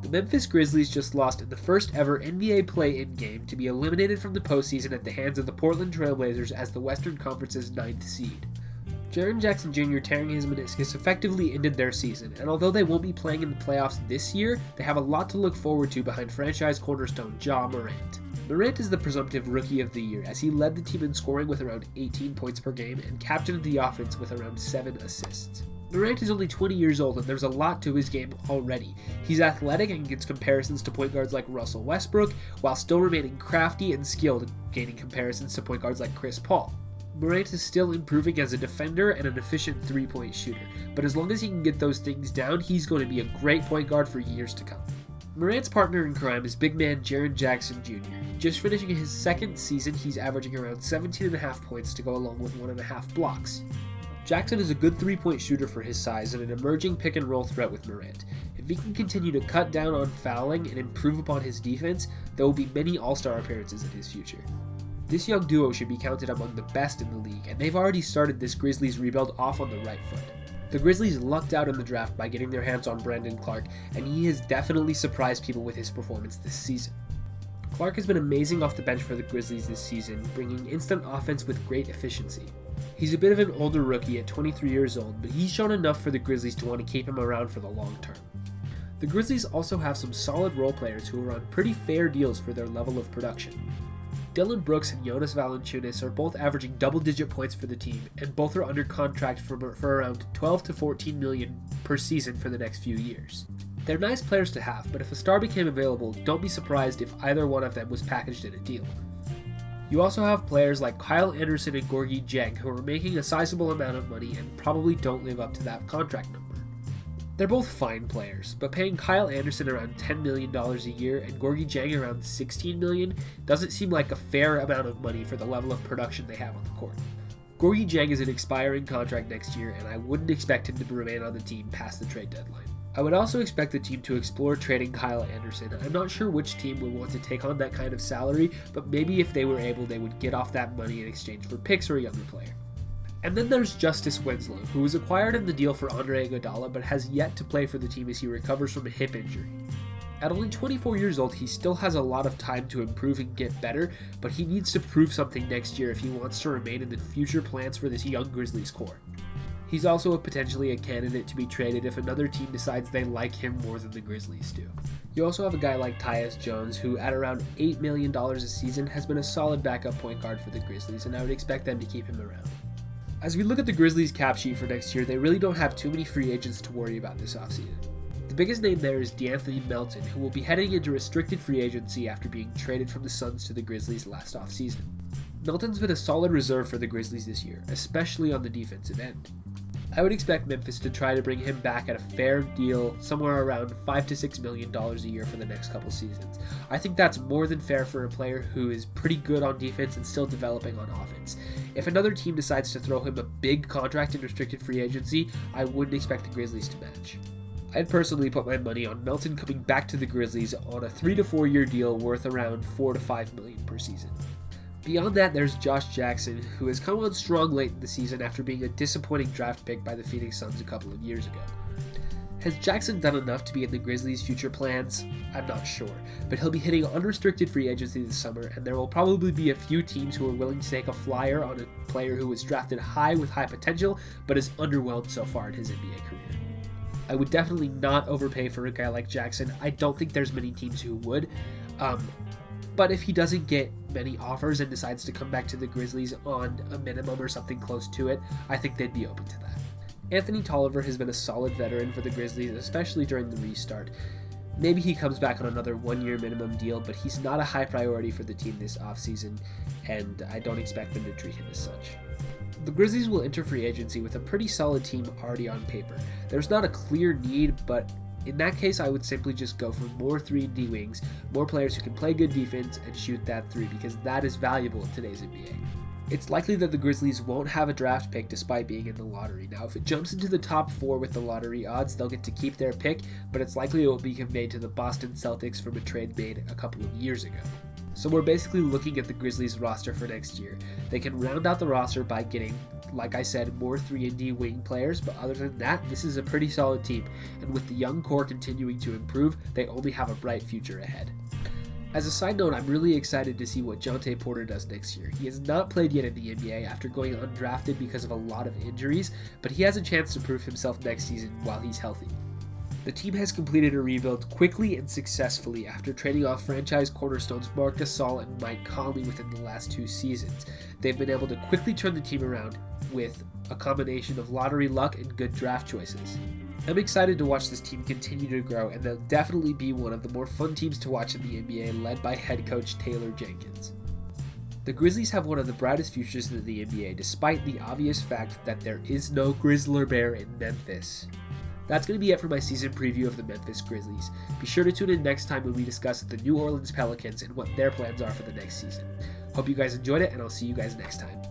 The Memphis Grizzlies just lost in the first ever NBA play-in game to be eliminated from the postseason at the hands of the Portland Trail Blazers as the Western Conference's 9th seed. Jaren Jackson Jr. tearing his meniscus effectively ended their season, and although they won't be playing in the playoffs this year, they have a lot to look forward to behind franchise cornerstone Ja Morant. Morant is the presumptive Rookie of the Year as he led the team in scoring with around 18 points per game and captained the offense with around 7 assists. Morant is only 20 years old and there's a lot to his game already. He's athletic and gets comparisons to point guards like Russell Westbrook, while still remaining crafty and skilled, gaining comparisons to point guards like Chris Paul. Morant is still improving as a defender and an efficient three-point shooter, but as long as he can get those things down, he's going to be a great point guard for years to come. Morant's partner in crime is big man Jaren Jackson Jr. Just finishing his second season, he's averaging around 17.5 points to go along with 1.5 blocks. Jackson is a good three-point shooter for his size and an emerging pick-and-roll threat with Morant. If he can continue to cut down on fouling and improve upon his defense, there will be many All-Star appearances in his future. This young duo should be counted among the best in the league, and they've already started this Grizzlies rebuild off on the right foot. The Grizzlies lucked out in the draft by getting their hands on Brandon Clark, and he has definitely surprised people with his performance this season. Clark has been amazing off the bench for the Grizzlies this season, bringing instant offense with great efficiency. He's a bit of an older rookie at 23 years old, but he's shown enough for the Grizzlies to want to keep him around for the long term. The Grizzlies also have some solid role players who are on pretty fair deals for their level of production. Dillon Brooks and Jonas Valanciunas are both averaging double-digit points for the team, and both are under contract for around $12 to $14 million per season for the next few years. They're nice players to have, but if a star became available, don't be surprised if either one of them was packaged in a deal. You also have players like Kyle Anderson and Gorgui Dieng who are making a sizable amount of money and probably don't live up to that contract number. They're both fine players, but paying Kyle Anderson around $10 million a year and Gorgui Dieng around $16 million doesn't seem like a fair amount of money for the level of production they have on the court. Gorgui Dieng is an expiring contract next year, and I wouldn't expect him to remain on the team past the trade deadline. I would also expect the team to explore trading Kyle Anderson. I'm not sure which team would want to take on that kind of salary, but maybe if they were able, they would get off that money in exchange for picks or a younger player. And then there's Justice Winslow, who was acquired in the deal for Andre Iguodala but has yet to play for the team as he recovers from a hip injury. At only 24 years old, he still has a lot of time to improve and get better, but he needs to prove something next year if he wants to remain in the future plans for this young Grizzlies core. He's also potentially a candidate to be traded if another team decides they like him more than the Grizzlies do. You also have a guy like Tyus Jones, who at around $8 million a season has been a solid backup point guard for the Grizzlies, and I would expect them to keep him around. As we look at the Grizzlies cap sheet for next year, they really don't have too many free agents to worry about this offseason. The biggest name there is DeAnthony Melton, who will be heading into restricted free agency after being traded from the Suns to the Grizzlies last offseason. Melton's been a solid reserve for the Grizzlies this year, especially on the defensive end. I would expect Memphis to try to bring him back at a fair deal, somewhere around $5 to $6 million a year for the next couple seasons. I think that's more than fair for a player who is pretty good on defense and still developing on offense. If another team decides to throw him a big contract in restricted free agency, I wouldn't expect the Grizzlies to match. I'd personally put my money on Melton coming back to the Grizzlies on a 3 to 4 year deal worth around $4 to $5 million per season. Beyond that, there's Josh Jackson, who has come on strong late in the season after being a disappointing draft pick by the Phoenix Suns a couple of years ago. Has Jackson done enough to be in the Grizzlies' future plans? I'm not sure, but he'll be hitting unrestricted free agency this summer, and there will probably be a few teams who are willing to take a flyer on a player who was drafted high with high potential, but is underwhelmed so far in his NBA career. I would definitely not overpay for a guy like Jackson. I don't think there's many teams who would. But if he doesn't get many offers and decides to come back to the Grizzlies on a minimum or something close to it, I think they'd be open to that. Anthony Tolliver has been a solid veteran for the Grizzlies, especially during the restart. Maybe he comes back on another 1-year minimum deal, but he's not a high priority for the team this offseason, and I don't expect them to treat him as such. The Grizzlies will enter free agency with a pretty solid team already on paper. There's not a clear need, but in that case, I would simply just go for more 3-and-D wings, more players who can play good defense and shoot that three, because that is valuable in today's NBA. It's likely that the Grizzlies won't have a draft pick despite being in the lottery. Now, if it jumps into the top 4 with the lottery odds, they'll get to keep their pick, but it's likely it will be conveyed to the Boston Celtics from a trade made a couple of years ago. So we're basically looking at the Grizzlies roster for next year. They can round out the roster by getting, like I said, more 3-and-D wing players, but other than that, this is a pretty solid team, and with the young core continuing to improve, they only have a bright future ahead. As a side note, I'm really excited to see what Jontay Porter does next year. He has not played yet in the NBA after going undrafted because of a lot of injuries, but he has a chance to prove himself next season while he's healthy. The team has completed a rebuild quickly and successfully after trading off franchise cornerstones Marc Gasol and Mike Conley within the last 2 seasons. They've been able to quickly turn the team around with a combination of lottery luck and good draft choices. I'm excited to watch this team continue to grow, and they'll definitely be one of the more fun teams to watch in the NBA, led by head coach Taylor Jenkins. The Grizzlies have one of the brightest futures in the NBA, despite the obvious fact that there is no Grizzler Bear in Memphis. That's going to be it for my season preview of the Memphis Grizzlies. Be sure to tune in next time when we discuss the New Orleans Pelicans and what their plans are for the next season. Hope you guys enjoyed it, and I'll see you guys next time.